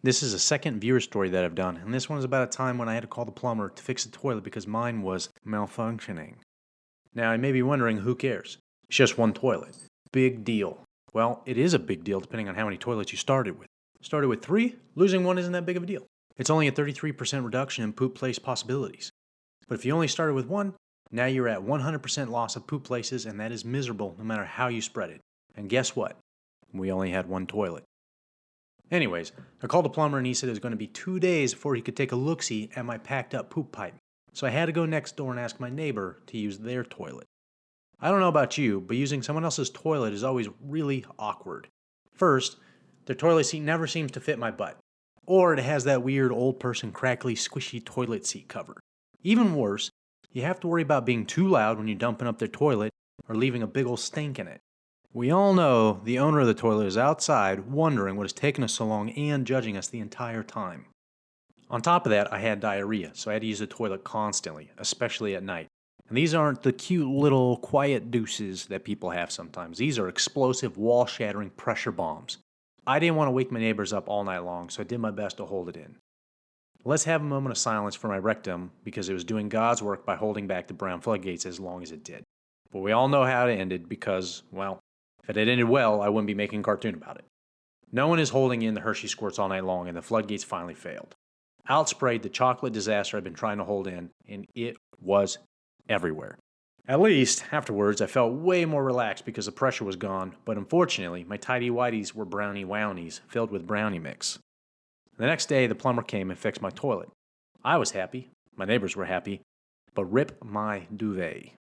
This is a second viewer story that I've done, and this one is about a time when I had to call the plumber to fix the toilet because mine was malfunctioning. Now, you may be wondering, who cares? It's just one toilet. Big deal. Well, it is a big deal depending on how many toilets you started with. Started with 3, losing one isn't that big of a deal. It's only a 33% reduction in poop place possibilities. But if you only started with 1, now you're at 100% loss of poop places, and that is miserable no matter how you spread it. And guess what? We only had 1 toilet. Anyways, I called the plumber and he said it was going to be 2 days before he could take a look-see at my packed up poop pipe. So I had to go next door and ask my neighbor to use their toilet. I don't know about you, but using someone else's toilet is always really awkward. First, their toilet seat never seems to fit my butt. Or it has that weird old person crackly squishy toilet seat cover. Even worse, you have to worry about being too loud when you're dumping up their toilet or leaving a big ol' stink in it. We all know the owner of the toilet is outside wondering what has taken us so long and judging us the entire time. On top of that, I had diarrhea, so I had to use the toilet constantly, especially at night. And these aren't the cute little quiet deuces that people have sometimes. These are explosive, wall-shattering pressure bombs. I didn't want to wake my neighbors up all night long, so I did my best to hold it in. Let's have a moment of silence for my rectum because it was doing God's work by holding back the brown floodgates as long as it did. But we all know how it ended because, well, if it had ended well, I wouldn't be making a cartoon about it. No one is holding in the Hershey squirts all night long, and the floodgates finally failed. Out sprayed the chocolate disaster I've been trying to hold in, and it was everywhere. At least, afterwards, I felt way more relaxed because the pressure was gone, but unfortunately, my tidy whities were brownie wownies filled with brownie mix. The next day, the plumber came and fixed my toilet. I was happy, my neighbors were happy, but rip my duvet.